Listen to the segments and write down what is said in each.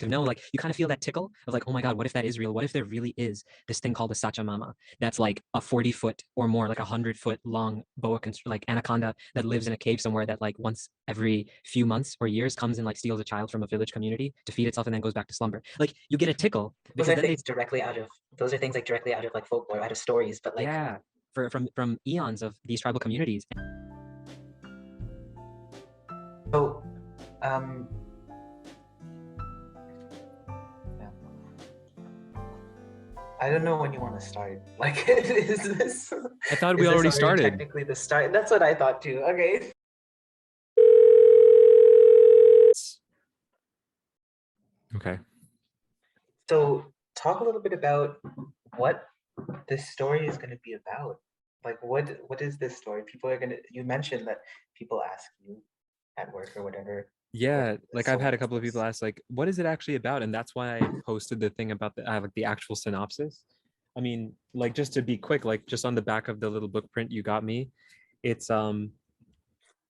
like you kind of feel that tickle of like, oh my God, what if that is real? What if there really is this thing called a Sachamama that's like a 40-foot or more, like 100-foot long like anaconda that lives in a cave somewhere that like once every few months or years comes and like steals a child from a village community to feed itself and then goes back to slumber. Like you get a tickle Those because are then they, things directly out of those are things like directly out of like folklore, out of stories, but like yeah, from eons of these tribal communities. so um yeah. I don't know when you want to start. Like, I thought we is this already already started. technically the start? That's what I thought too. Okay. Okay. So talk a little bit about what this story is going to be about. Like, what is this story? People are gonna. You mentioned that people ask you at work or whatever. What Yeah, like I've so had what a is couple of people this? ask, like, what is it actually about? And that's why I posted the thing about the like the actual synopsis. I mean, like just to be quick, like just on the back of the little book print you got me, it's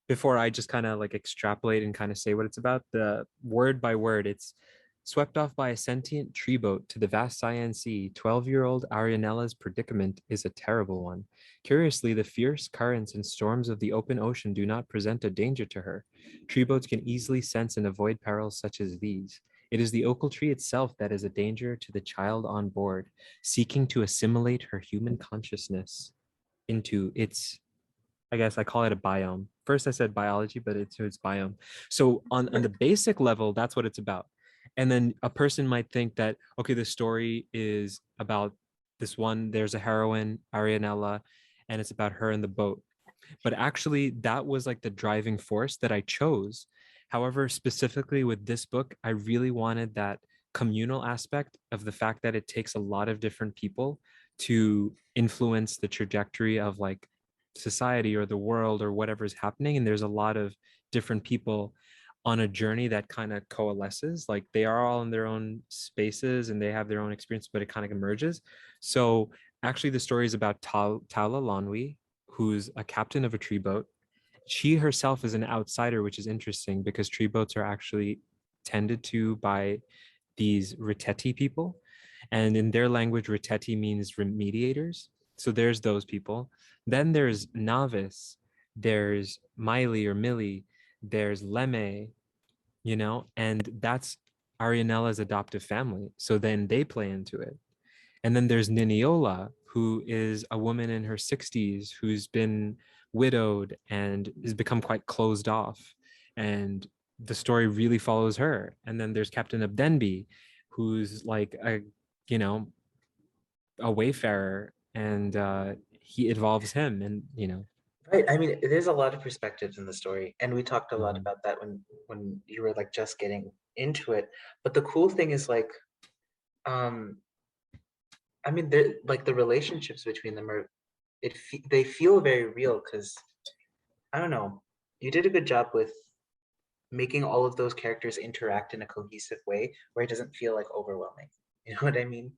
before I just kind of like extrapolate and kind of say what it's about, the word by word, it's swept off by a sentient tree boat to the vast Cyan Sea. 12-year-old Arianella's predicament is a terrible one. Curiously, the fierce currents and storms of the open ocean do not present a danger to her. Tree boats can easily sense and avoid perils such as these. It is the Oaql tree itself that is a danger to the child on board, seeking to assimilate her human consciousness into its, I guess I call it a biome. First I said biology, but it's biome. So on the basic level, that's what it's about. And then a person might think that, okay, the story is about this one, there's a heroine, Arianella, and it's about her in the boat. But actually, that was like the driving force that I chose. However, specifically with this book, I really wanted that communal aspect of the fact that it takes a lot of different people to influence the trajectory of like society or the world or whatever is happening. And there's a lot of different people on a journey that kind of coalesces. Like they are all in their own spaces and they have their own experience, but it kind of emerges. So actually, the story is about Tala Lanwi, who's a captain of a tree boat. She herself is an outsider, which is interesting because tree boats are actually tended to by these Riteti people. And in their language, Riteti means mediators. So there's those people. Then there's Navis, there's Miley or Millie, there's Leme, and that's Arianella's adoptive family. So then they play into it. And then there's Niniola, who is a woman in her 60s who's been widowed and has become quite closed off. And the story really follows her. And then there's Captain Abdenbi, who's like you know, a wayfarer, and he involves him, and Right. I mean, there's a lot of perspectives in the story, and we talked a lot Mhm. about that when you were like just getting into it. But the cool thing is like, um, I mean, like the relationships between them are they feel very real because I don't know, you did a good job with making all of those characters interact in a cohesive way where it doesn't feel like overwhelming. You know what I mean?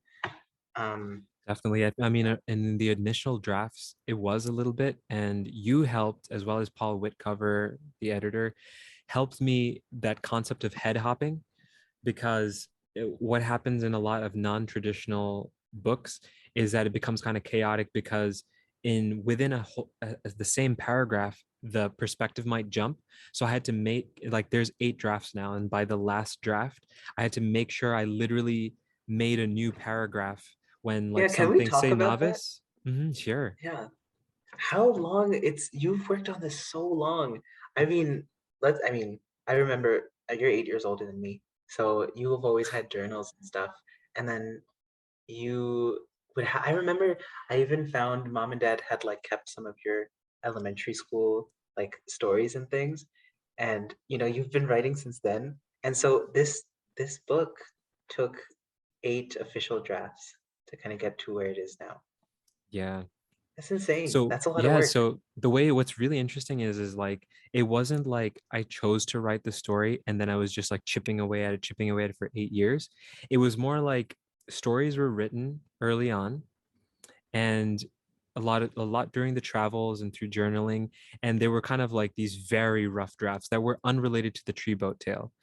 Um, Definitely. I mean, in the initial drafts, it was a little bit, and you helped, as well as Paul Whitcover, the editor, helped me that concept of head hopping, because what happens in a lot of non-traditional books is that it becomes kind of chaotic because in within the same paragraph, the perspective might jump. So I had to make, like, there's 8 drafts now, and by the last draft, I had to make sure I literally made a new paragraph when yeah, like can we something, talk say about that? novice. Sure. Yeah. How long you've worked on this so long. I mean, I mean, I remember you're 8 years older than me, so you have always had journals and stuff. And then you I remember I even found mom and dad had like kept some of your elementary school like stories and things. And you've been writing since then. And so this book took 8 official drafts to kind of get to where it is now. Yeah. That's insane. So That's a lot of yeah, work. so the way, what's really interesting is like it wasn't like I chose to write the story and then I was just like chipping away at it for 8 years. It was more like stories were written early on, and a lot during the travels and through journaling, and they were kind of like these very rough drafts that were unrelated to the tree boat tale.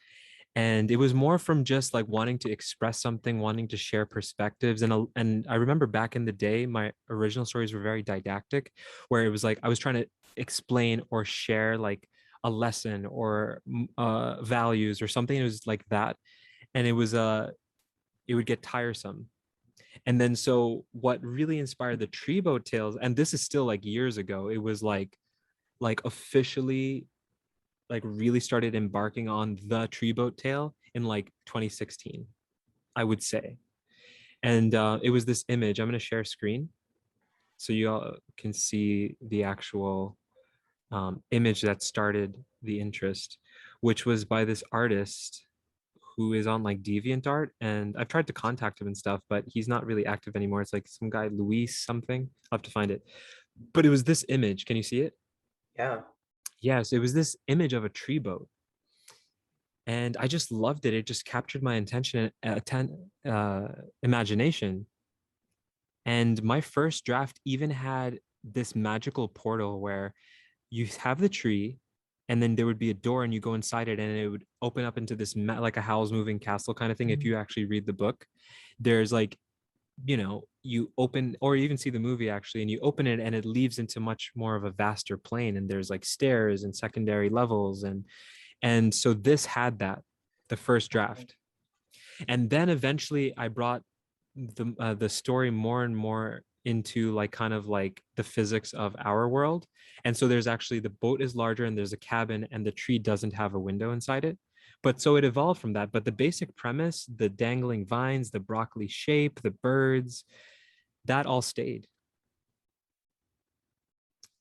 And it was more from just like wanting to express something, wanting to share perspectives. And I remember back in the day, my original stories were very didactic, where it was like I was trying to explain or share like a lesson or values or something. It was like that, and it would get tiresome. And then so what really inspired the Treeboat Tales, and this is still like years ago, it was like officially like really started embarking on the Treeboat Tale in like 2016, I would say. And it was this image. I'm going to share screen so you all can see the actual image that started the interest, which was by this artist who is on like DeviantArt. And I've tried to contact him and stuff, but he's not really active anymore. It's like some guy, Luis something. I'll have to find it. But it was this image. Can you see it? Yeah. Yes, it was this image of a tree boat. And I just loved it. It just captured my attention and imagination. And my first draft even had this magical portal where you have the tree, and then there would be a door, and you go inside it, and it would open up into this like a Howl's Moving Castle kind of thing. If Mm. you actually read the book, there's like, you open or you even see the movie actually, and you open it, and it leaves into much more of a vaster plane, and there's like stairs and secondary levels, and so this had that, the first draft. And then eventually I brought the story more and more into like kind of like the physics of our world. And so there's actually, the boat is larger, and there's a cabin, and the tree doesn't have a window inside it. But so it evolved from that. But the basic premise, the dangling vines, the broccoli shape, the birds, that all stayed.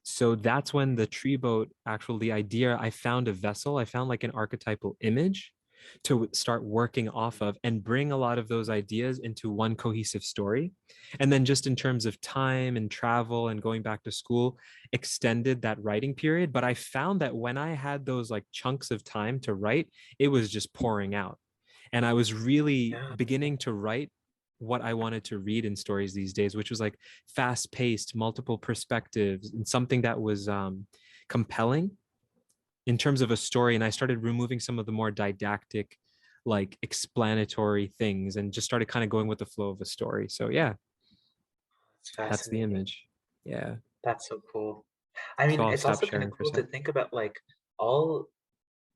So that's when the tree boat, actually the idea, I found a vessel, I found like an archetypal image to start working off of and bring a lot of those ideas into one cohesive story. And then just in terms of time and travel and going back to school, extended that writing period. But I found that when I had those like chunks of time to write, it was just pouring out. And I was really Yeah. beginning to write what I wanted to read in stories these days, which was like fast paced, multiple perspectives, and something that was compelling in terms of a story. And I started removing some of the more didactic, like explanatory things, and just started kind of going with the flow of a story. So yeah, It's that's the fascinating. image. Yeah. That's so cool. I So mean, I'll it's stop also kind of sharing for a cool to sec. think about like all,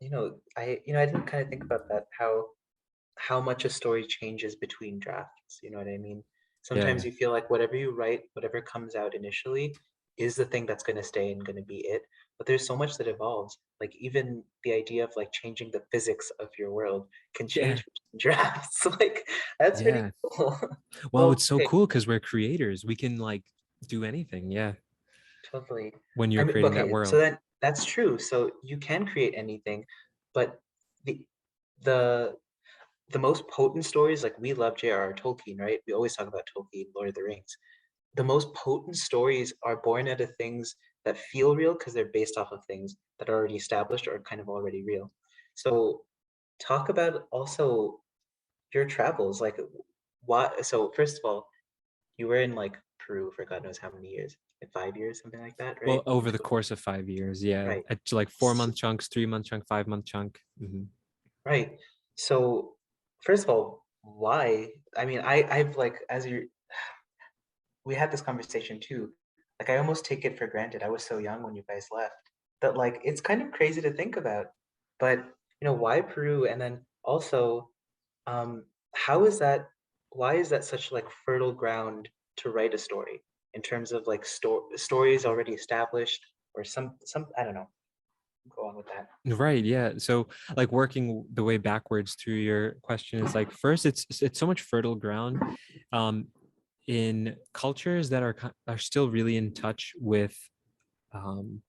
I didn't kind of think about that, how much a story changes between drafts. You know what I mean? Sometimes Yeah. you feel like whatever you write, whatever comes out initially, is the thing that's going to stay and going to be it. But there's so much that evolves. Like even the idea of like changing the physics of your world can Yeah. change between drafts. Like that's pretty Yeah. cool. Well, Well, it's so okay, cool because we're creators. We can like do anything. Yeah. totally. When I you're mean, creating that okay, so world. then that's true. So you can create anything, but the the the most potent stories, like we love J.R.R. Tolkien, right? We always talk about Tolkien, Lord of the Rings. The most potent stories are born out of things that feel real because they're based off of things that are already established or kind of already real. So talk about also your travels. Like what, so first of all, you were in like Peru for God knows how many years, like 5 years, something like that, Well, right? In over the total. course of 5 years, yeah, Right. at like four S- month chunks, 3 month chunk, 5 month chunk. Right. So first of all, why? I mean, I've like as you we had this conversation too. Like I almost take it for granted. I was so young when you guys left that like it's kind of crazy to think about. But why Peru? And then also, how is that? Why is that such like fertile ground to write a story in terms of like stories already established or some I don't know. Go on with that. Right, yeah. So like working the way backwards through your question is like, first, it's so much fertile ground um in cultures that are still really in touch with um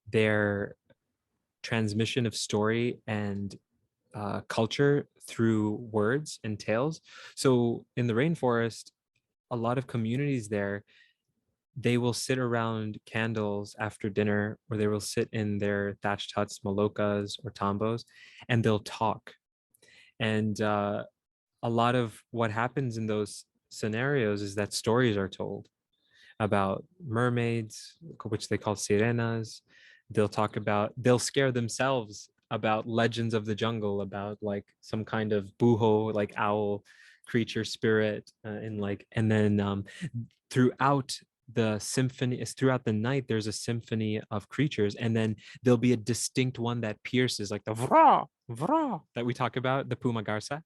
their transmission of story and culture through words and tales. So in the rainforest, a lot of communities there, they will sit around candles after dinner, or they will sit in their thatched huts, malokas or tambos, and they'll talk. And a lot of what happens in those scenarios is that stories are told about mermaids, which they call sirenas. They'll talk about, they'll scare themselves about legends of the jungle, about like some kind of buho, like owl creature spirit, and like, and then throughout the symphony is throughout the night, there's a symphony of creatures, and then there'll be a distinct one that pierces, like the vra vra that we talk about, the puma garza,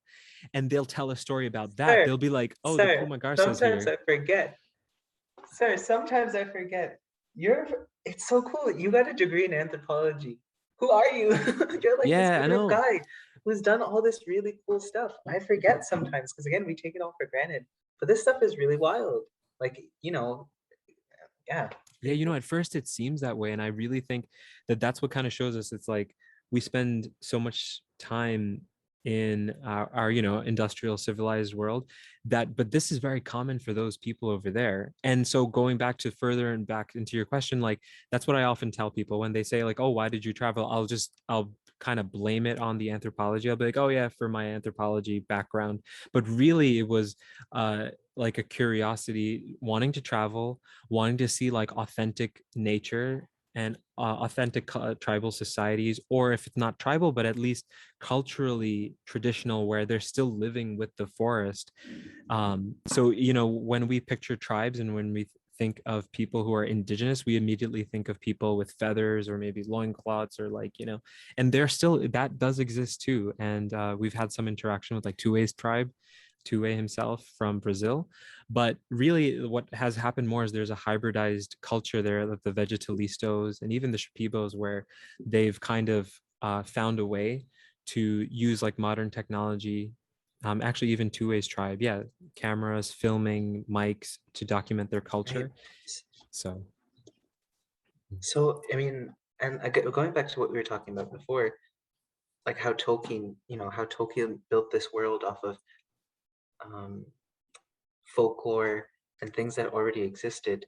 and they'll tell a story about that. Sir, They'll be like, oh, the sir, puma garza's sometimes here. I forget. Sir, sometimes I forget. It's so cool. You got a degree in anthropology. Who are you? You're like this Yeah, I group of know. guy who's done all this really cool stuff. I forget sometimes because again, we take it all for granted. But this stuff is really wild. Like, yeah, Yeah, pretty you know, cool. at first it seems that way, and I really think that that's what kind of shows us. It's like we spend so much time in our industrial civilized world, that but this is very common for those people over there. And so going back to further and back into your question, like that's what I often tell people when they say like, oh, why did you travel? I'll kind of blame it on the anthropology. I'll be like, oh yeah, for my anthropology background. But really it was like a curiosity, wanting to travel, wanting to see like authentic nature and authentic tribal societies, or if it's not tribal, but at least culturally traditional, where they're still living with the forest. So, when we picture tribes and when we think of people who are indigenous, we immediately think of people with feathers or maybe loincloths or like, and they're still, that does exist too. And we've had some interaction with like Tue's tribe, Tue himself from Brazil. But really, what has happened more is there's a hybridized culture there of the Vegetalistas and even the Shipibos, where they've kind of found a way to use like modern technology. Actually, even Tue's tribe, yeah, cameras, filming, mics to document their Right. culture. So, So, I mean, and going back to what we were talking about before, like how Tolkien built this world off of um, folklore and things that already existed.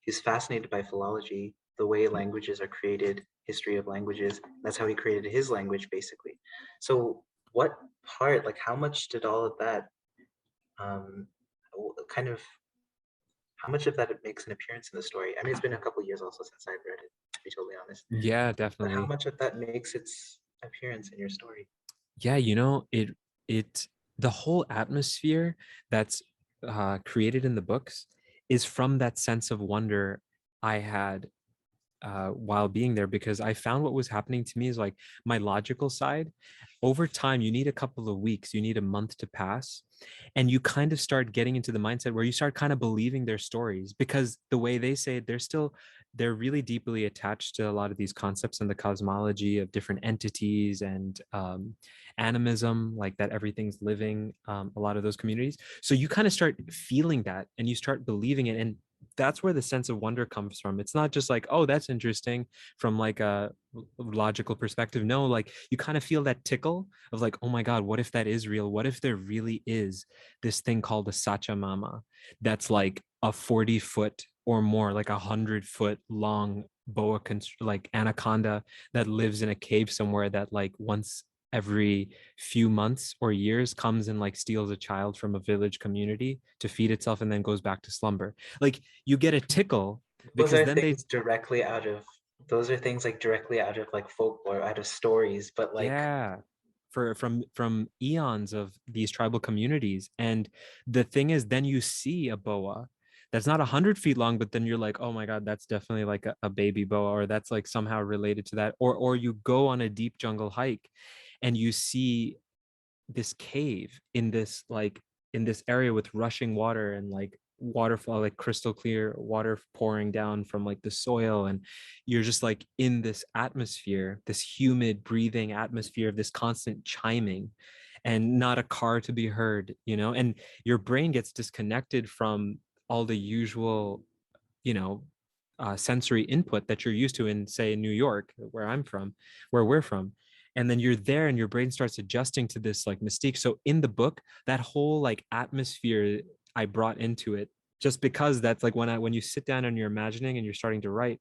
He's fascinated by philology, the way languages are created, history of languages. That's how he created his language, basically. So, what part, like, how much did all of that um, kind of, how much of that it makes an appearance in the story? I mean, it's been a couple years also since I've read it, to be totally honest. yeah, But how definitely. much of that makes its appearance in your story? Yeah, it the whole atmosphere that's created in the books is from that sense of wonder I had while being there, because I found what was happening to me is like my logical side. Over time, you need a couple of weeks, you need a month to pass, and you kind of start getting into the mindset where you start kind of believing their stories, because the way they say it, they're really deeply attached to a lot of these concepts and the cosmology of different entities and animism, like that everything's living, a lot of those communities. So you kind of start feeling that and you start believing it. And that's where the sense of wonder comes from. It's not just like, oh, that's interesting from like a logical perspective. No, like you kind of feel that tickle of like, oh my God, what if that is real? What if there really is this thing called a Sachamama that's like a 40-foot or more, like 100-foot long like anaconda that lives in a cave somewhere, that like once every few months or years comes and like steals a child from a village community to feed itself and then goes back to slumber. Like you get a tickle Those because are then they, things directly out of those are things like directly out of like folklore, out of stories, but like yeah, from eons of these tribal communities. And the thing is, then you see a boa that's not 100 feet long, but then you're like, oh my God, that's definitely like a baby boa, or that's like somehow related to that. Or you go on a deep jungle hike and you see this cave in this area with rushing water and like waterfall, like crystal clear water pouring down from like the soil, and you're just like in this atmosphere, this humid breathing atmosphere of this constant chiming, and not a car to be heard, and your brain gets disconnected from all the usual, you know sensory input that you're used to in, say, New York, where we're from. And then you're there and your brain starts adjusting to this like mystique. So in the book, that whole like atmosphere I brought into it, just because that's like when you sit down and you're imagining and you're starting to write,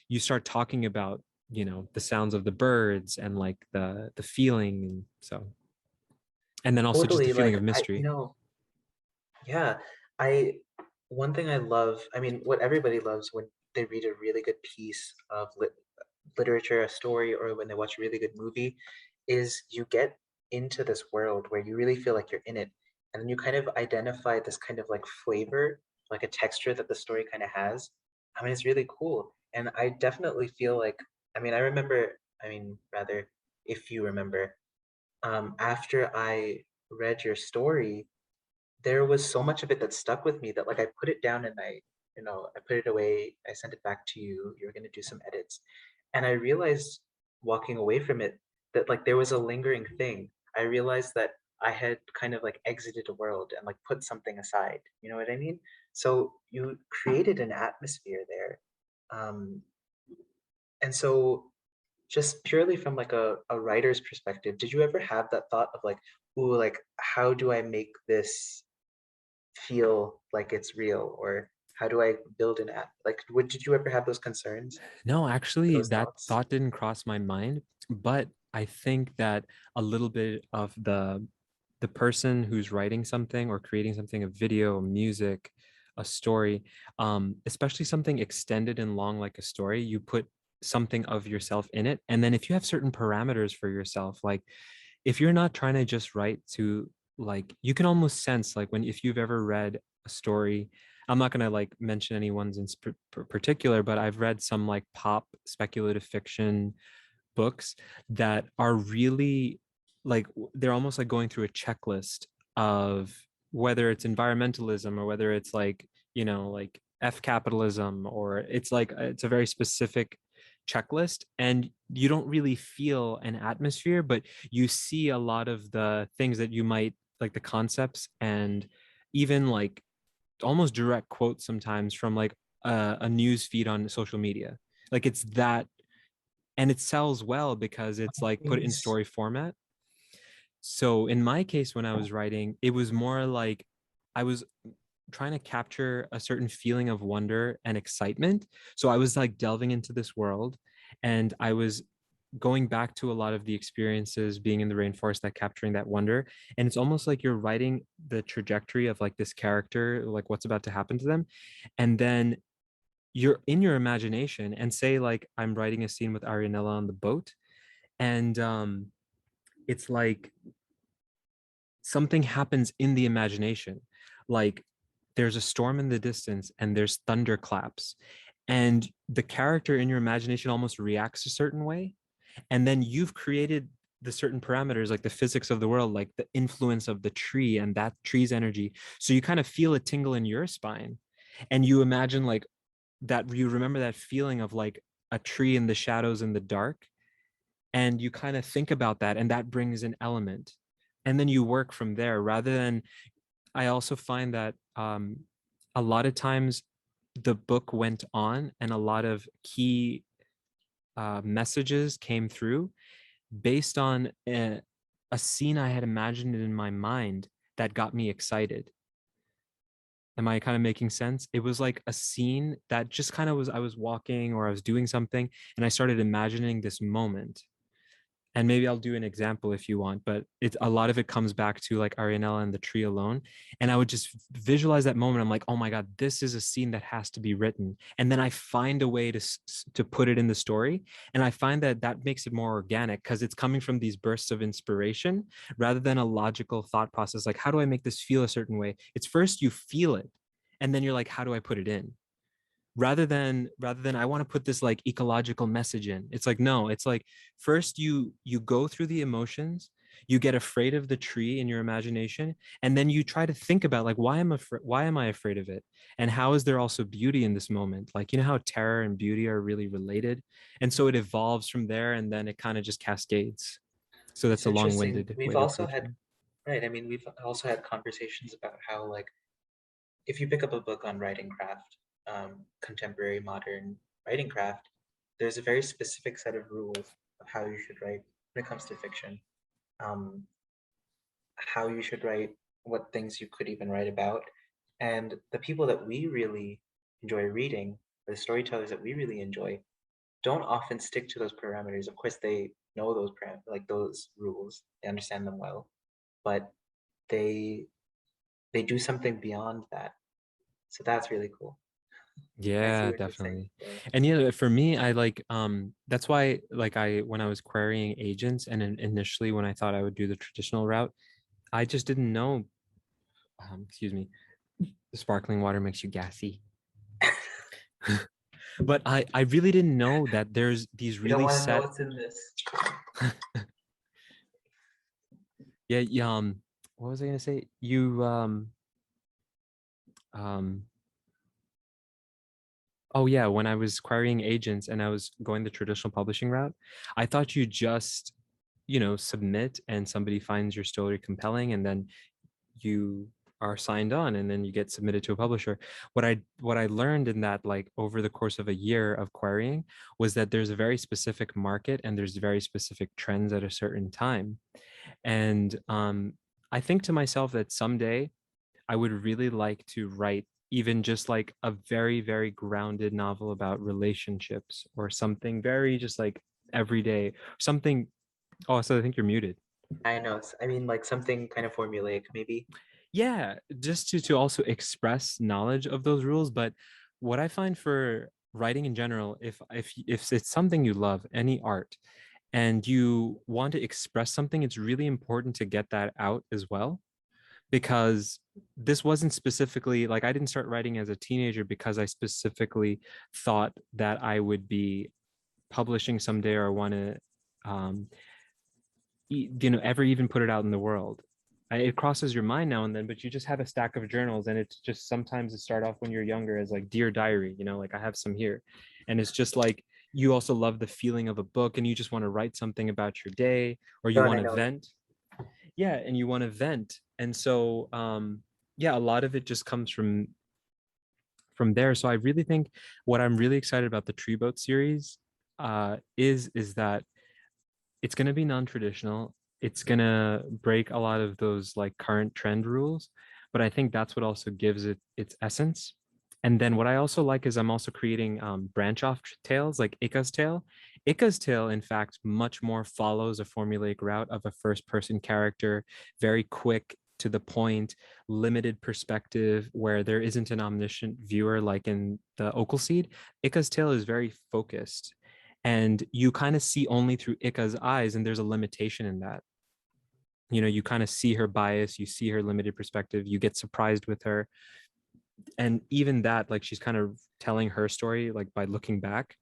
you start talking about, the sounds of the birds and like the feeling. And so, and then also just the totally feeling like of mystery. yeah, I one thing I love, I mean, what everybody loves when they read a really good piece of literature, a story, or when they watch a really good movie, is you get into this world where you really feel like you're in it. And then you kind of identify this kind of like flavor, like a texture that the story kind of has. I mean, it's really cool. And I definitely feel like, I mean, I remember, I mean, rather, if you remember, after I read your story, there was so much of it that stuck with me that like I put it down and I put it away, I sent it back to you, you were gonna do some edits. And I realized walking away from it that like there was a lingering thing. I realized that I had kind of like exited a world and like put something aside. You know what I mean? So you created an atmosphere there. Um, and so just purely from like a writer's perspective, did you ever have that thought of like, ooh, like how do I make this feel like it's real, or how do I build an app? Like, what did you ever have those concerns No, or actually, those that thoughts? thought didn't cross my mind, but I think that a little bit of the person who's writing something or creating something, a video, music, a story, especially something extended and long like a story, you put something of yourself in it. And then if you have certain parameters for yourself, like if you're not trying to just write to like you can almost sense like when if you've ever read a story. I'm not going to like mention any ones in particular, but I've read some like pop speculative fiction books that are really like they're almost like going through a checklist of whether it's environmentalism or whether it's like like F capitalism, or it's like it's a very specific checklist, and you don't really feel an atmosphere, but you see a lot of the things that you might like, the concepts, and even like almost direct quotes sometimes from like a news feed on social media. Like it's that, and it sells well because it's like put in Yes. story format. So in my case, when I was writing, it was more like I was trying to capture a certain feeling of wonder and excitement. So I was like delving into this world, and I was going back to a lot of the experiences being in the rainforest, that capturing that wonder. And it's almost like you're writing the trajectory of like this character, like what's about to happen to them. And then you're in your imagination, and say like I'm writing a scene with Arianella on the boat, and it's like something happens in the imagination, like there's a storm in the distance and there's thunderclaps, and the character in your imagination almost reacts a certain way, and then you've created the certain parameters, like the physics of the world, like the influence of the tree and that tree's energy, so you kind of feel a tingle in your spine, and you imagine like that, you remember that feeling of like a tree in the shadows in the dark, and you kind of think about that, and that brings an element, and then you work from there. Rather than, I also find that a lot of times the book went on and a lot of key messages came through based on a scene I had imagined in my mind that got me excited. Am I kind of making sense? It was like a scene that just kind of was, I was walking or I was doing something and I started imagining this moment. And maybe I'll do an example if you want, but it's a lot of it comes back to like Arianella and the tree alone. And I would just visualize that moment. I'm like, oh my God, this is a scene that has to be written. And then I find a way to put it in the story. And I find that that makes it more organic because it's coming from these bursts of inspiration rather than a logical thought process. Like, how do I make this feel a certain way? It's first you feel it. And then you're like, how do I put it in? Rather than I want to put this like ecological message in. It's like, no, it's like first you go through the emotions, you get afraid of the tree in your imagination, and then you try to think about like, why am I afraid of it, and how is there also beauty in this moment, like how terror and beauty are really related. And so it evolves from there, and then it kind of just cascades. So that's It's a interesting. long-winded We've way to also approach had, it. right, I mean, we've also had conversations about how, like, if you pick up a book on writing craft, contemporary modern writing craft, there's a very specific set of rules of how you should write when it comes to fiction. Um, how you should write, what things you could even write about. And the people that we really enjoy reading, or the storytellers that we really enjoy, don't often stick to those parameters. Of course, they know those like those rules, they understand them well, but they they do something beyond that. So that's really cool. I see Yeah, what you're saying. definitely. Yeah. And yeah, for me, I like that's why like I when I was querying agents and initially when I thought I would do the traditional route, I just didn't know excuse me, the sparkling water makes you gassy. But I really didn't know that there's these You don't really want to know set what's in this. yeah, what was I gonna say? You um oh yeah, when I was querying agents and I was going the traditional publishing route, I thought you just, submit and somebody finds your story compelling and then you are signed on and then you get submitted to a publisher. What I learned in that like over the course of a year of querying was that there's a very specific market and there's very specific trends at a certain time. And I think to myself that someday I would really like to write even just like a very, very grounded novel about relationships or something very just like everyday, something. Oh, so I think you're muted. I know. I mean, like something kind of formulaic, maybe. Yeah, just to also express knowledge of those rules. But what I find for writing in general, if it's something you love, any art, and you want to express something, it's really important to get that out as well because this wasn't specifically like I didn't start writing as a teenager because I specifically thought that I would be publishing someday or want to um, ever even put it out in the world. It crosses your mind now and then, but you just have a stack of journals and it's just sometimes it start off when you're younger as like dear diary, like I have some here. And it's just like you also love the feeling of a book and you just want to write something about your day or you No, and want I to know. vent. Yeah, and you want to vent. And so yeah, a lot of it just comes from there. So I really think what I'm really excited about the Treeboat series is that it's going to be non-traditional. It's going to break a lot of those like current trend rules, but I think that's what also gives it its essence. And then what I also like is I'm also creating branch off tales like Ika's tale. Ika's tale, in fact, much more follows a formulaic route of a first person character, very quick to the point, limited perspective where there isn't an omniscient viewer like in the Oaql Seed. Ika's tale is very focused and you kind of see only through Ika's eyes, and there's a limitation in that. You kind of see her bias, you see her limited perspective, you get surprised with her, and even that, like she's kind of telling her story, like by looking back.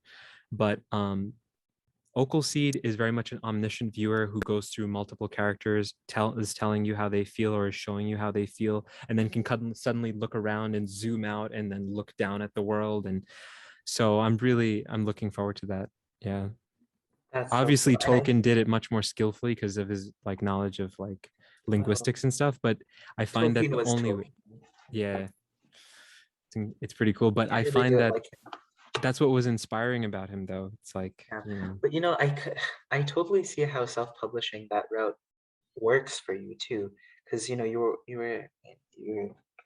But Oaql Seed is very much an omniscient viewer who goes through multiple characters, is telling you how they feel or is showing you how they feel, and then can suddenly look around and zoom out and then look down at the world. And so I'm looking forward to that. Yeah. That's so Obviously cool. And I, Tolkien did it much more skillfully because of his like knowledge of like well, linguistics and stuff, but I find that Tolkien the was only Tolkien. yeah, it's pretty cool, but You I really find do that like him. that's what was inspiring about him though. It's like, Yeah. But I totally see how self-publishing that route works for you too, because you were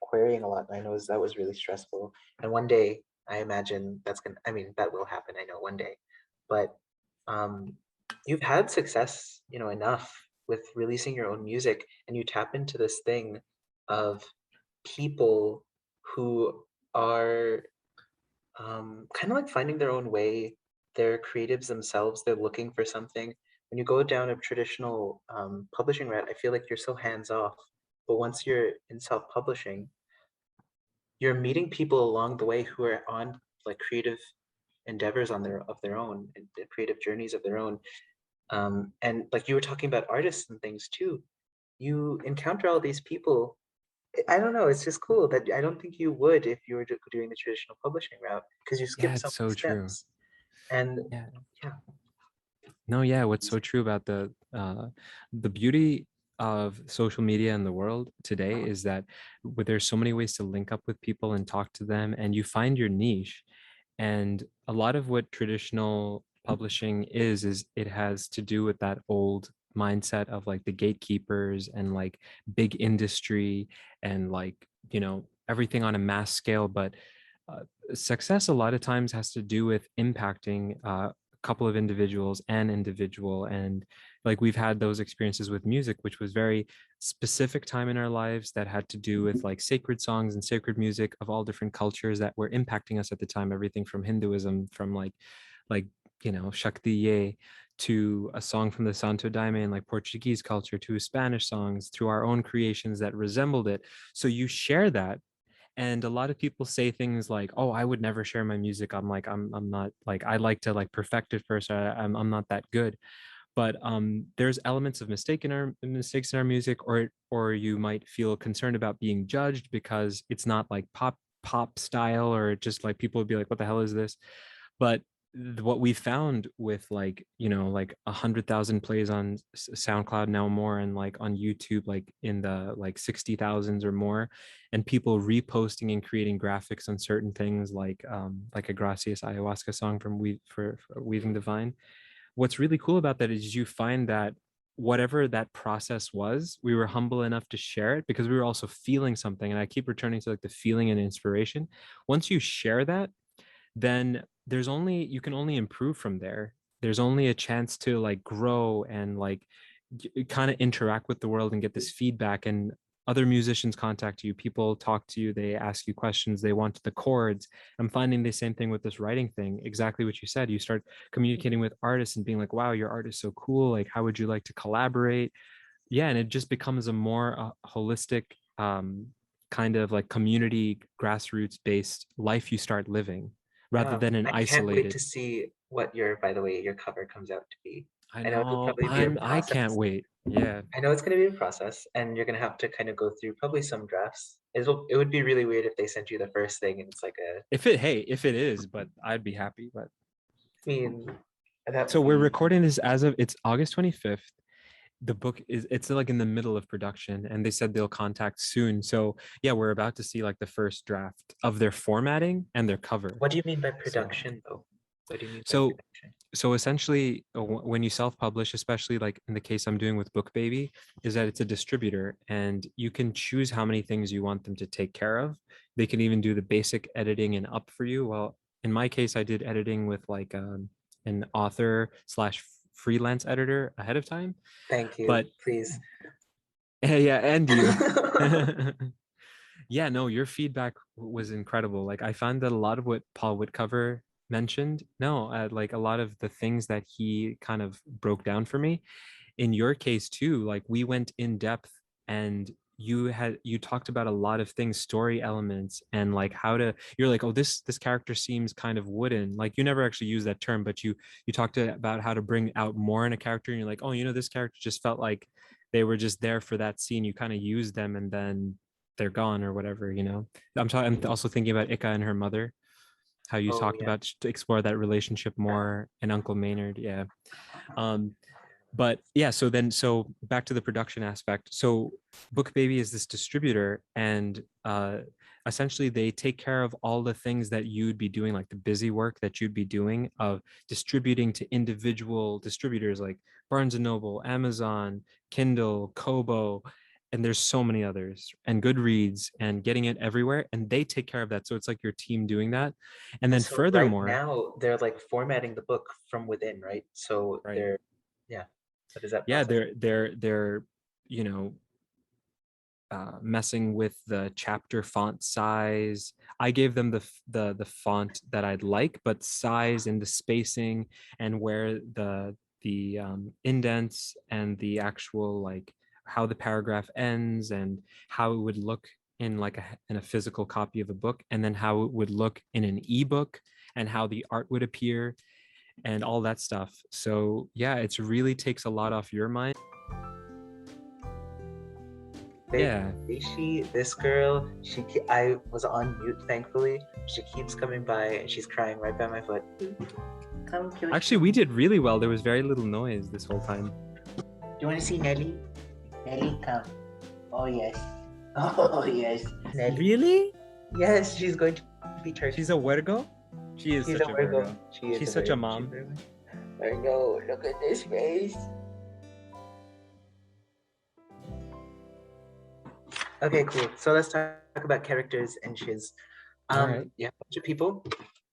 querying a lot, and I know that was really stressful. And one day, I imagine that's gonna. I mean, that will happen. I know one day, but um, you've had success, enough with releasing your own music, and you tap into this thing of people who are kind of like finding their own way. They're creatives themselves. They're looking for something. When you go down a traditional publishing route, I feel like you're so hands off. But once you're in self publishing, you're meeting people along the way who are on like creative endeavors on their own and creative journeys of their own. And like you were talking about artists and things too. You encounter all these people. I don't know. It's just cool that I don't think you would if you were doing the traditional publishing route because you yeah, skip so it's many so true. steps. And Yeah. yeah, No, yeah, what's so true about the beauty of social media in the world today is that there's so many ways to link up with people and talk to them and you find your niche. And a lot of what traditional publishing is it has to do with that old mindset of like the gatekeepers and like big industry and like, everything on a mass scale. But uh, success a lot of times has to do with impacting a couple of individuals, an individual, and like we've had those experiences with music, which was very specific time in our lives that had to do with like sacred songs and sacred music of all different cultures that were impacting us at the time. Everything from Hinduism, from like Shakti Ye, to a song from the Santo Daime in like Portuguese culture, to Spanish songs, to our own creations that resembled it. So you share that, and a lot of people say things like, oh, I would never share my music. I'm not like, I like to like perfect it first. I'm not that good. But there's elements of mistakes in our music, or you might feel concerned about being judged because it's not like pop style, or just like people would be like, what the hell is this? But what we found with like, like 100,000 plays on SoundCloud now, more, and like on YouTube like in the like 60,000s or more, and people reposting and creating graphics on certain things like a Gracias Ayahuasca song from for Weaving the Vine. What's really cool about that is you find that whatever that process was, we were humble enough to share it because we were also feeling something. And I keep returning to like the feeling and inspiration. Once you share that, then you can only improve from there. There's only a chance to like grow and like kind of interact with the world and get this feedback. And other musicians contact you, people talk to you, they ask you questions, they want the chords. I'm finding the same thing with this writing thing, exactly what you said. You start communicating with artists and being like, wow, your art is so cool, like how would you like to collaborate? Yeah, and it just becomes a more holistic, kind of like community, grassroots based life you start living, rather than an I can't wait isolated. to see what by the way, your cover comes out to be. I I know it'll know, probably be a I can't process. wait. Yeah. I know it's going to be a process, and you're going to have to kind of go through probably some drafts. It would be really weird if they sent you the first thing and it's like If it is, but I'd be happy. But I mean, that so would we're be. recording this as of, it's August 25th. The book is, it's like in the middle of production, and they said they'll contact soon. So yeah, we're about to see like the first draft of their formatting and their cover. What do you mean by So production, though? What do you mean by so production? so essentially, when you self-publish, especially like in the case I'm doing with Book Baby, is that it's a distributor, and you can choose how many things you want them to take care of. They can even do the basic editing and up for you. Well, in my case, I did editing with like an author slash freelance editor ahead of time. Thank you, But please. yeah, and you. Yeah, no, your feedback was incredible. Like I found that a lot of what Paul Whitcover mentioned, no, like a lot of the things that he kind of broke down for me. In your case too, like we went in depth, and you talked about a lot of things, story elements, and like how to, you're like, oh, this character seems kind of wooden. Like you never actually used that term, but you talked about how to bring out more in a character, and you're like, oh, this character just felt like they were just there for that scene. You kind of use them and then they're gone or whatever. I'm also thinking about Ika and her mother, how you Oh talked yeah. about to explore that relationship more, and Uncle Maynard. Yeah. um but yeah, so back to the production aspect. So Book Baby is this distributor, and essentially they take care of all the things that you'd be doing, like the busy work that you'd be doing of distributing to individual distributors like Barnes and Noble, Amazon, Kindle, Kobo, and there's so many others, and Goodreads, and getting it everywhere, and they take care of that. So it's like your team doing that. And And then so right furthermore, now they're like formatting the book from within, right? So right, they're, yeah. What is that yeah, process? they're you know messing with the chapter font size. I gave them the font that I'd like, but size and the spacing, and where the indents and the actual like how the paragraph ends, and how it would look in like in a physical copy of a book, and then how it would look in an ebook, and how the art would appear, and all that stuff. So yeah, it's really takes a lot off your mind. Yeah. This girl, I was on mute, thankfully. She keeps coming by and she's crying right by my foot. Come, Actually, we did really well. There was very little noise this whole time. Do you want to see Nelly? Nelly, come. Oh, yes. Oh, yes. Nelly. Really? Yes, she's going to be Turkish. She's a Virgo? She is She's such a a Virgo. Virgo. She is She's a such a Virgo. mom. I know. Look at this face. Okay, cool. So let's talk about characters and shiz. All right. You have a bunch of people.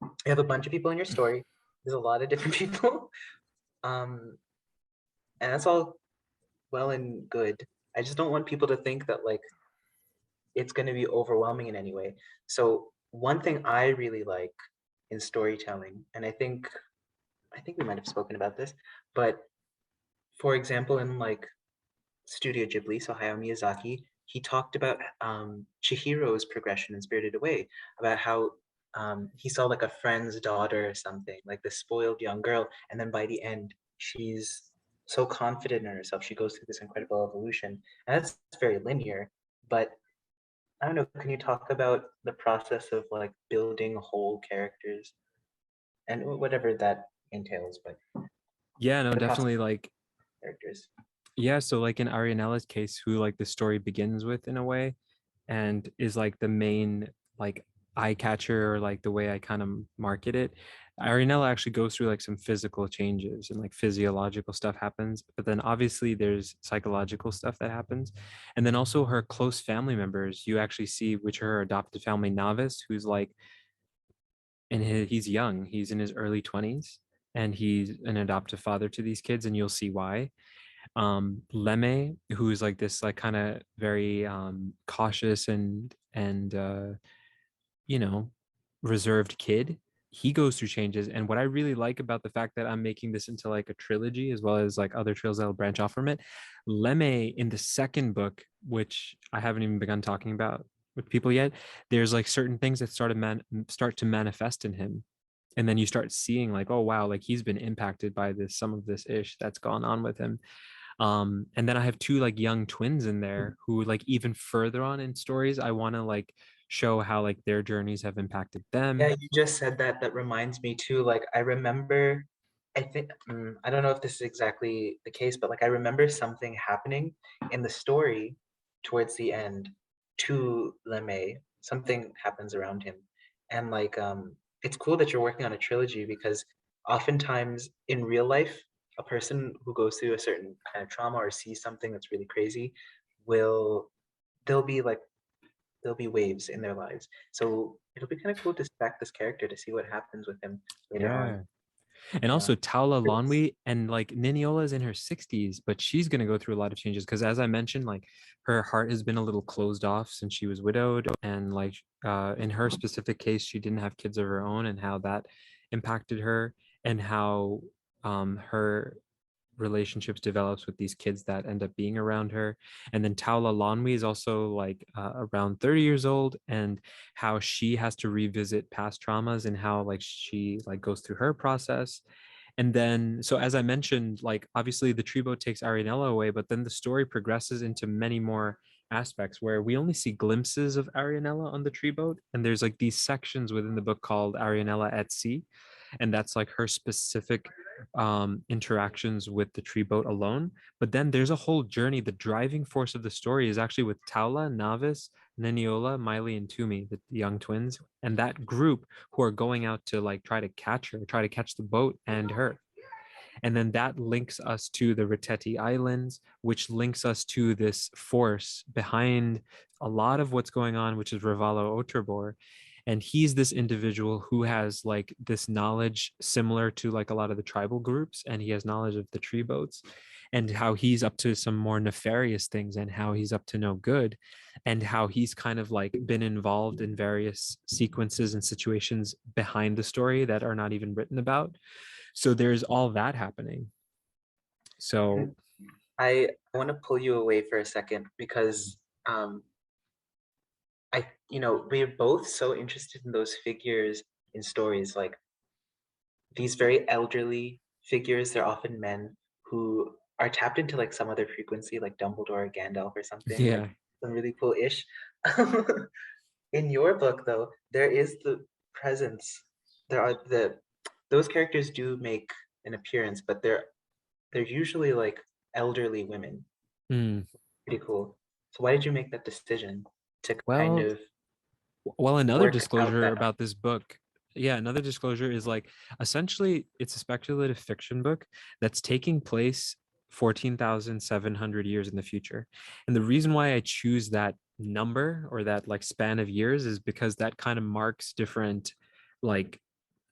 You have a bunch of people in your story. There's a lot of different people. Um, And that's all well and good. I just don't want people to think that like it's going to be overwhelming in any way. So one thing I really like in storytelling, and I think we might have spoken about this, but for example, in like Studio Ghibli, so Hayao Miyazaki, he talked about Chihiro's progression in Spirited Away, about how he saw like a friend's daughter or something, like this spoiled young girl, and then by the end, she's so confident in herself. She goes through this incredible evolution, and that's very linear. But I don't know, can you talk about the process of like building whole characters and whatever that entails, but Yeah, no, the process definitely like of characters? yeah, so like in Arianella's case, who like the story begins with in a way and is like the main like eye catcher or like the way I kind of market it. Arianella actually goes through like some physical changes and like physiological stuff happens, but then obviously there's psychological stuff that happens. And then also her close family members, you actually see, which are her adopted family, Navis, who's like he's young, he's in his early 20s and he's an adoptive father to these kids, and you'll see why. Lemme, who's like this like kind of very cautious and you know, reserved kid, he goes through changes. And what I really like about the fact that I'm making this into like a trilogy as well as like other trails that'll branch off from it, Lemme in the second book, which I haven't even begun talking about with people yet, there's like certain things that start to manifest in him. And then you start seeing like, oh wow, like he's been impacted by this, some of this ish that's gone on with him. And then I have two like young twins in there who like even further on in stories I want to like show how like their journeys have impacted Yeah, them. you just said that. That reminds me too. Like, I remember, I think, I don't know if this is exactly the case, but like, I remember something happening in the story towards the end to LeMay. Something happens around him. And like, it's cool that you're working on a trilogy because oftentimes in real life, a person who goes through a certain kind of trauma or sees something that's really crazy will, they'll be like, there'll be waves in their lives. So it'll be kind of cool to spec this character to see what happens with him later on. Yeah. And Yeah. also Taula Lonwi, and like Niniola is in her 60s, but she's going to go through a lot of changes because as I mentioned, like her heart has been a little closed off since she was widowed. And like in her specific case, she didn't have kids of her own, and how that impacted her, and how her relationships develops with these kids that end up being around her. And then Taula Lonwi is also like around 30 years old, and how she has to revisit past traumas and how like she like goes through her process. And then, so as I mentioned, like obviously the Treeboat takes Arianella away, but then the story progresses into many more aspects where we only see glimpses of Arianella on the Treeboat. And there's like these sections within the book called Arianella at Sea. And that's like her specific interactions with the Treeboat alone. But then there's a whole journey. The driving force of the story is actually with Taula, Navis, Neniola, Miley, and Toomey, the young twins, and that group who are going out to like try to catch her, try to catch the boat and her. And then that links us to the Riteti Islands, which links us to this force behind a lot of what's going on, which is Ravalo Oterbor. And he's this individual who has like this knowledge similar to like a lot of the tribal groups, and he has knowledge of the tree boats and how he's up to some more nefarious things and how he's up to no good, and how he's kind of like been involved in various sequences and situations behind the story that are not even written about. So there's all that happening. And So I want to pull you away for a second because we're both so interested in those figures in stories, like these very elderly figures. They're often men who are tapped into like some other frequency, like Dumbledore or Gandalf or something, like yeah. some really cool ish. In your book, though, there is the presence. There are those characters do make an appearance, but they're usually like elderly women. Mm. Pretty cool. So why did you make that decision to kind Well, of well, another work out disclosure that? about this book. Yeah, another disclosure is like essentially it's a speculative fiction book that's taking place 14,700 years in the future. And the reason why I choose that number or that like span of years is because that kind of marks different like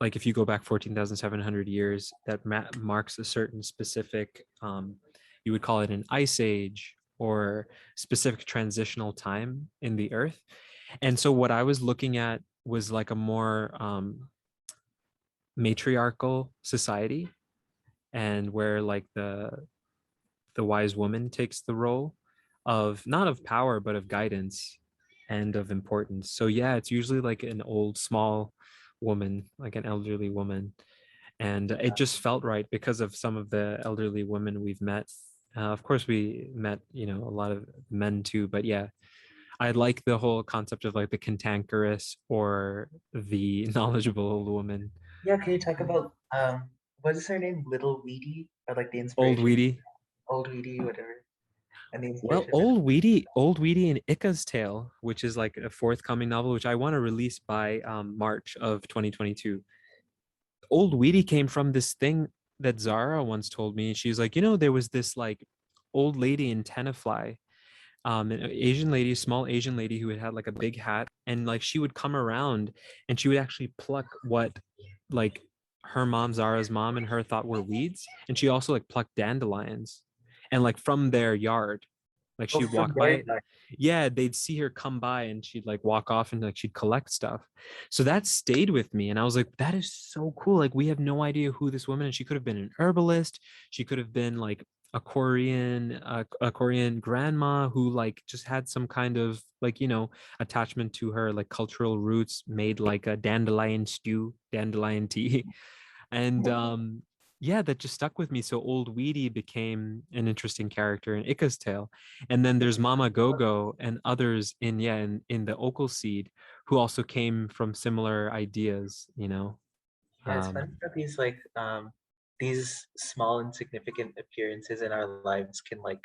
if you go back 14,700 years, that marks a certain specific you would call it an ice age or specific transitional time in the earth. And so what I was looking at was like a more matriarchal society, and where like the wise woman takes the role of not of power but of guidance and of importance. So yeah, it's usually like an old small woman, like an elderly woman, and it just felt right because of some of the elderly women we've met. Of course we met, you know, a lot of men too, but yeah, I like the whole concept of like the cantankerous or the knowledgeable old woman. Yeah, can you talk about what is her name? Little Weedy, or like the Old inspiration? Weedy. Old Weedy, whatever, and the Well, inspiration. Old Weedy and Ika's Tale, which is like a forthcoming novel, which I want to release by March of 2022. Old Weedy came from this thing that Zara once told me. She's like, you know, there was this like old lady in Tenafly, an Asian lady, small Asian lady who had like a big hat, and like she would come around and she would actually pluck what like her mom, Zara's mom, and her thought were weeds, and she also like plucked dandelions, and like from their yard, like Oh, she'd from walk there. by. Yeah, they'd see her come by and she'd like walk off and like she'd collect stuff. So that stayed with me, and I was like, that is so cool. Like we have no idea who this woman, and she could have been an herbalist, she could have been like a Korean grandma who like just had some kind of like, you know, attachment to her like cultural roots, made like a dandelion stew, dandelion tea. And yeah, that just stuck with me. So Old Weedy became an interesting character in Ika's Tale. And then there's Mama Gogo and others in, yeah, in the Oaql Seed, who also came from similar ideas, you know. Yeah, it's funny Um, that these small insignificant appearances in our lives can like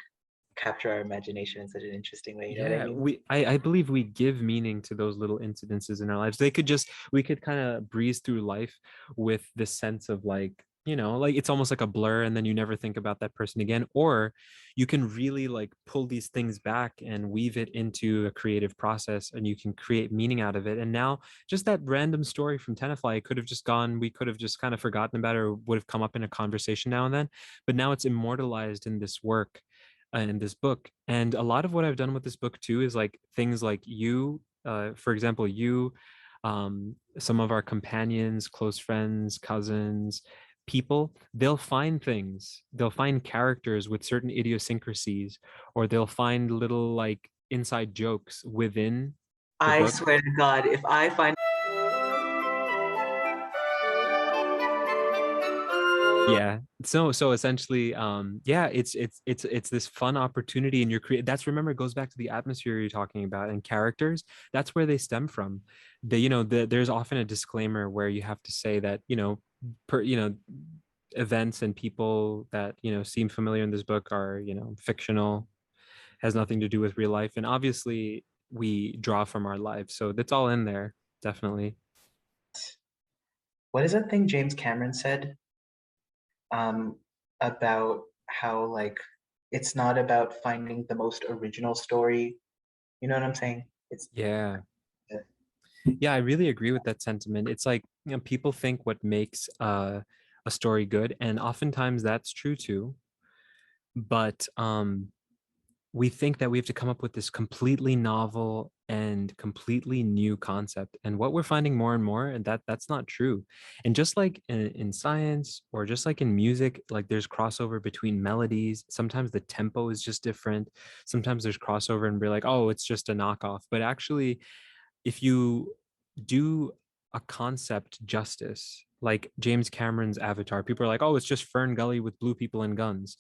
capture our imagination in such an interesting way. You know what I yeah, mean? I believe we give meaning to those little incidences in our lives. They could just, we could kind of breeze through life with this sense of like, you know, like it's almost like a blur, and then you never think about that person again. Or you can really like pull these things back and weave it into a creative process, and you can create meaning out of it. And now just that random story from Tenafly could have just gone, we could have just kind of forgotten about it, or would have come up in a conversation now and then, but now it's immortalized in this work, in this book. And a lot of what I've done with this book too is like things like you, for example, you, some of our companions, close friends, cousins, people, they'll find things, they'll find characters with certain idiosyncrasies, or they'll find little like inside jokes within the I book. swear to God, if I find Yeah, so essentially, yeah, it's this fun opportunity, and you're create, that's, remember, it goes back to the atmosphere you're talking about, and characters, that's where they stem from. They, you know, there's often a disclaimer where you have to say that, you know, you know, events and people that, you know, seem familiar in this book are, you know, fictional, has nothing to do with real life, and obviously we draw from our lives, so that's all in there, definitely. what is that thing James Cameron said um about how like it's not about finding the most original story. You know what I'm saying? It's Yeah. Yeah, I really agree with that sentiment. It's like, you know, people think what makes a story good, and oftentimes that's true too. But we think that we have to come up with this completely novel and completely new concept. And what we're finding more and more, and that's not true. And just like in science, or just like in music, like there's crossover between melodies. Sometimes the tempo is just different. Sometimes there's crossover and we're like, oh, it's just a knockoff. But actually, if you do a concept justice, like James Cameron's Avatar, people are like, oh, it's just Fern Gully with blue people and guns.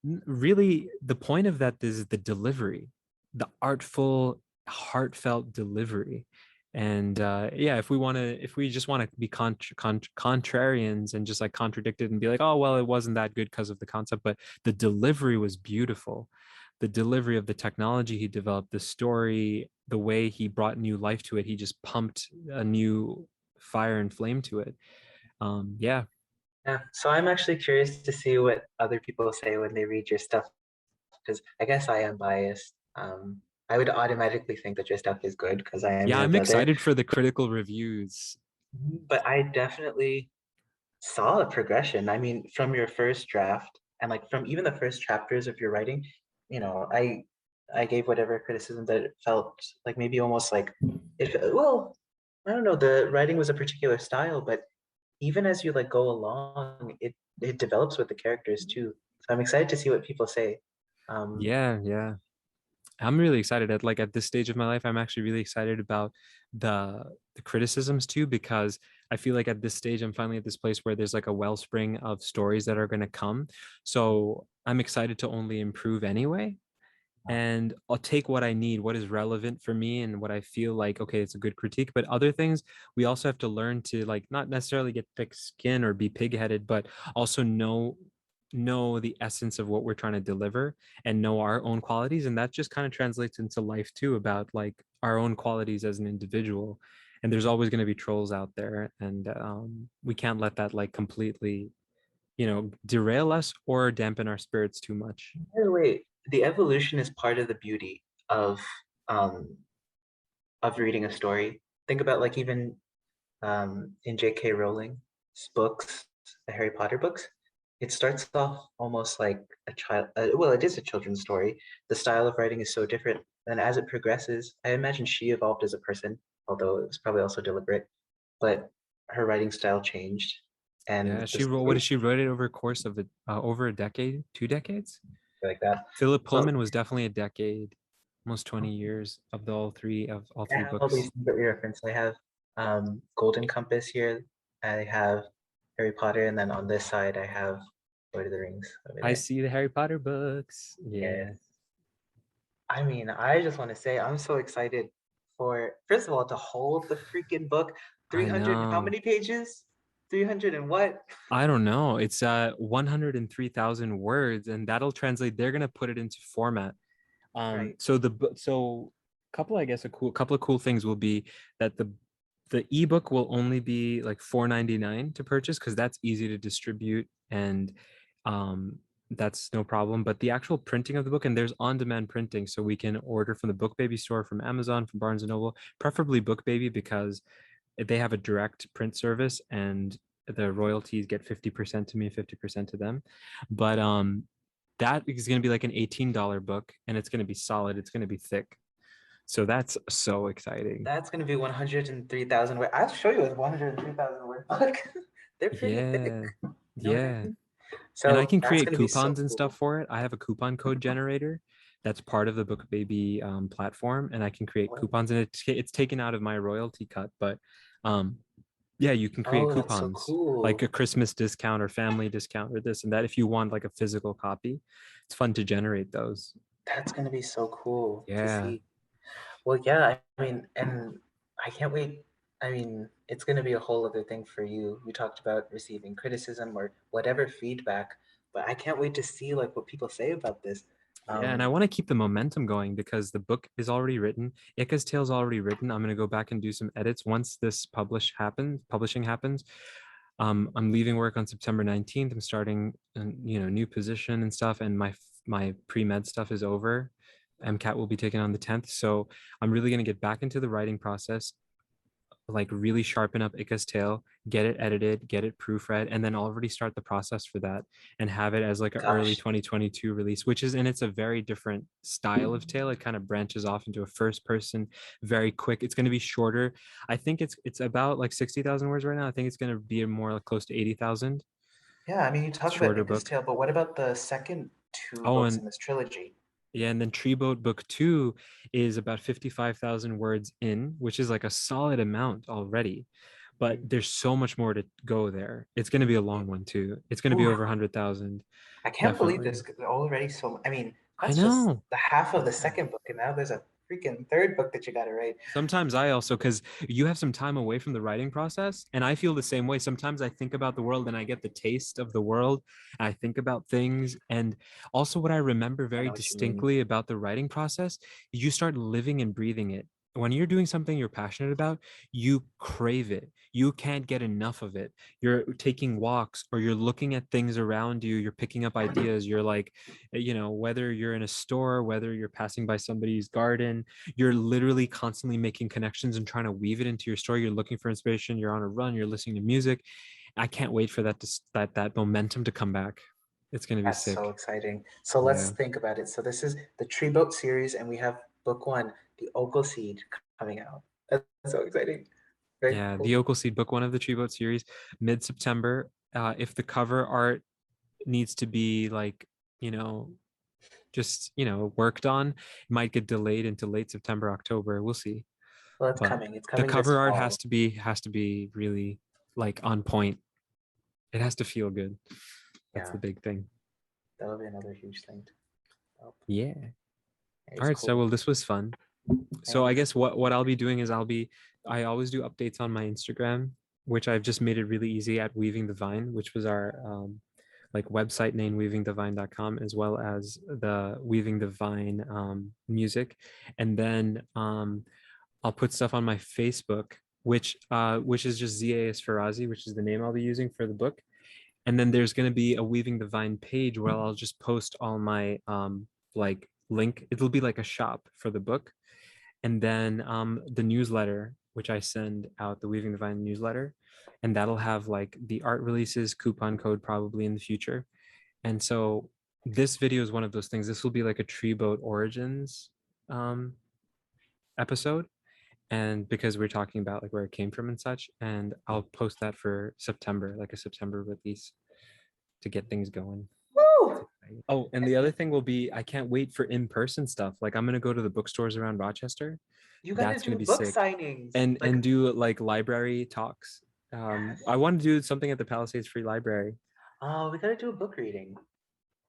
Really, the point of that is the delivery, the artful, heartfelt delivery. And yeah, if we just want to be contrarians and just like contradict it and be like, oh, well, it wasn't that good because of the concept, but the delivery was beautiful. The delivery of the technology he developed, the story, the way he brought new life to it, he just pumped a new fire and flame to it. Yeah. Yeah, so I'm actually curious to see what other people say when they read your stuff because I guess I am biased. I would automatically think that your stuff is good because I am Yeah, your I'm brother, excited for the critical reviews. but I definitely saw a progression. I mean, from your first draft. And like from even the first chapters of your writing, you know, I gave whatever criticism that it felt like maybe almost like if well, I don't know, the writing was a particular style, but even as you like go along, it develops with the characters too. So I'm excited to see what people say. Um, Yeah, yeah. I'm really excited at this stage of my life. I'm actually really excited about the criticisms too, because I feel like at this stage I'm finally at this place where there's like a wellspring of stories that are going to come. So I'm excited to only improve anyway. And I'll take what I need, what is relevant for me and what I feel like, okay, it's a good critique. But other things, we also have to learn to like not necessarily get thick skin or be pigheaded, but also know the essence of what we're trying to deliver and know our own qualities. And that just kind of translates into life too, about like our own qualities as an individual. And there's always going to be trolls out there. And we can't let that like completely, derail us or dampen our spirits too much. by the way, the evolution is part of the beauty um, of reading a story. Think about like even in J.K. Rowling's books, the Harry Potter books, it starts off almost like a child. Well, it is a children's story. The style of writing is so different, and as it progresses, I imagine she evolved as a person, although it was probably also deliberate. But her writing style changed, and Yeah, the she wrote. What stories did she wrote it over a course of over a decade, 2 decades? like that. Philip So Pullman was definitely a decade, almost 20 years of all I three have all books. these things that we reference. I have Golden Compass here. I have Harry Potter, and then on this side, I have Lord of the Rings over I there. see the Harry Potter books. Yeah. Yeah, I mean, I just want to say I'm so excited for, first of all, to hold the freaking book. I 300, how know. many pages? 300 and what? I don't know. It's 103,000 words, and that'll translate. They're gonna put it into format. Right. So couple, I guess, a couple of cool things will be that the ebook will only be like 4.99 to purchase because that's easy to distribute and um that's no problem. But the actual printing of the book, and there's on-demand printing, so we can order from the Book Baby store, from Amazon, from Barnes and Noble, preferably Book Baby because they have a direct print service and the royalties get 50% to me, 50% to them. But that is going to be like an $18 book and it's going to be solid. It's going to be thick. So that's so exciting. That's going to be 103,000 words. I'll show you a 103,000 word book. They're pretty thick. Yeah. You know what I Yeah. mean? And I So can that's create going to be so coupons and stuff cool. for it. I have a coupon code generator that's part of the Book Baby platform, and I can create What? coupons, and it's taken out of my royalty cut. But um, yeah, you can create Oh, that's so coupons like a cool. Christmas discount or family discount or this and that if you want like a physical copy. It's fun to generate those. That's going to be so cool to Yeah. see. Well, yeah, I mean, and I can't wait. I mean, it's going to be a whole other thing for you. You talked about receiving criticism or whatever feedback, but I can't wait to see like what people say about this. Yeah, and I Um, want to keep the momentum going because the book is already written. Ika's Tale's already written. I'm going to go back and do some edits once this publishing happens. I'm leaving work on September 19th. I'm starting a new position and stuff, and my pre-med stuff is over. MCAT will be taken on the 10th. So I'm really going to get back into the writing process, like really sharpen up Ika's Tale, get it edited, get it proofread, and then already start the process for that and have it as like an early Gosh, 2022 release, which is, and it's a very different style of tale. It kind of branches off into a first person, very quick. It's going to be shorter. I think it's about like 60,000 words right now. I think it's going to be more like close to 80,000. yeah, I mean, you talk about Shorter Ika's book. Tale, but what about the second two Oh, books and in this trilogy? yeah, and then Treeboat Book Two is about 55,000 words in, which is like a solid amount already. But Mm. there's so much more to go there. It's going to be a long one too. It's going to be Ooh, over 100,000, I can't believe definitely. this already. So, I mean, I that's just know. the half of the second book, and now there's a freaking third book that you got to write. Sometimes I also, because you have some time away from the writing process, and I feel the same way. Sometimes I think about the world and I get the taste of the world. And I think about things. And also, what I remember I very know what you mean. distinctly about the writing process, you start living and breathing it. When you're doing something you're passionate about, you crave it. You can't get enough of it. You're taking walks or you're looking at things around you, you're picking up ideas. You're like, whether you're in a store, whether you're passing by somebody's garden, you're literally constantly making connections and trying to weave it into your story. You're looking for inspiration. You're on a run. You're listening to music. I can't wait for that momentum to come back. It's gonna be That's so sick. exciting. So let's Yeah. think about it. So this is the Treeboat series, and we have book one, the Oaql Seed, coming out. That's so exciting. Very Yeah, the cool. Oaql Seed book one of the Treeboat series, mid-September. If the cover art needs to be like, you know, just, worked on, it might get delayed into late September, October. We'll see. Well, it's But coming. It's the coming this cover art fall. has to be really like on point. It has to feel good. That's Yeah, the big thing. that'll be another huge thing to help. Yeah. All It's right, so cool. well, this was fun. So I Thanks. guess what I'll be doing is I always do updates on my Instagram, which I've just made it really easy at Weaving the Vine, which was our like website name, weavingthevine.com, as well as the Weaving the Vine music. And then I'll put stuff on my Facebook, which is just ZA Ispharazi, which is the name I'll be using for the book. And then there's going to be a Weaving the Vine page where I'll just post all my like link. It'll be like a shop for the book, and then the newsletter, which I send out, the Weaving the Vine newsletter, and that'll have like the art releases, coupon code probably in the future. And so this video is one of those things. This will be like a tree boat origins um, episode, and because we're talking about like where it came from and such, and I'll post that for September, like a September release to get things going. Woo! Oh, and the other thing will be I can't wait for in-person stuff. Like I'm gonna go to the bookstores around Rochester. You gotta That's gonna do be book sick. signings. And do like library talks. Yes. I want to do something at the Palisades Free Library, Oh, we gotta do a book reading.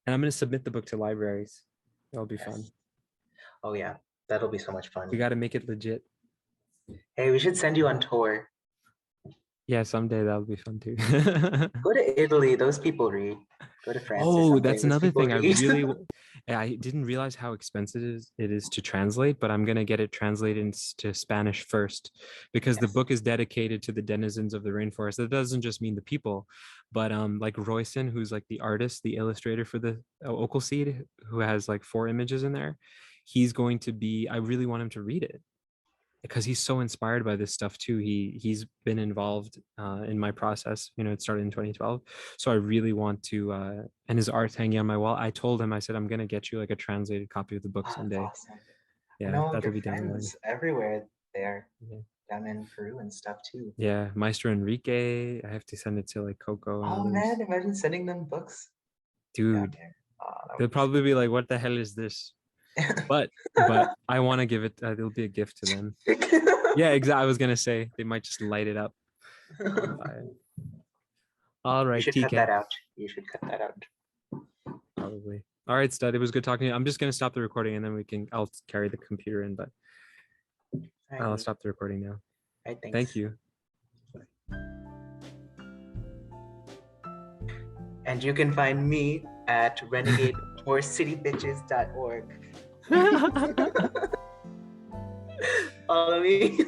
and I'm gonna submit the book to libraries. That'll be fun. Yes. Oh yeah, that'll be so much We fun. got to make it legit. Hey, we should send you on tour. Yeah, someday that'll be fun too. Go to Italy. Those people read. Go to France or Oh, something. that's Those another people thing. read. I didn't realize how expensive it is to translate, but I'm gonna get it translated to Spanish first because the Yes. book is dedicated to the denizens of the rainforest. That doesn't just mean the people, but like Royson, who's like the artist, the illustrator for the Oaql Seed, who has like 4 images in there. He's going to be. I really want him to read it because he's so inspired by this stuff too. He's been involved in my process. It started in 2012, so I really want to. And his art's hanging on my wall. I told him, I said, I'm gonna get you like a translated copy of the book Oh, that's someday. awesome. I Yeah, know that'll your be down the line. friends everywhere there, Yeah, down in Peru and stuff too. yeah. Maestro Enrique. I have to send it to like Coco and Oh others. man, imagine sending them books down Dude, there. Oh, that they'll would be probably be like, "What the hell is this?" But I want to give it. It'll be a gift to them. sick. Yeah, exactly. I was gonna say they might just light it up on fire. All You right, should cut TK. that out. You should cut that out. Probably. All right, stud. It was good talking to you. I'm just gonna stop the recording and then I'll carry the computer in, but I'll Alrighty. stop the recording now. Alright, Thank thanks. you. And you can find me at renegademorcitybitches.org. Follow me.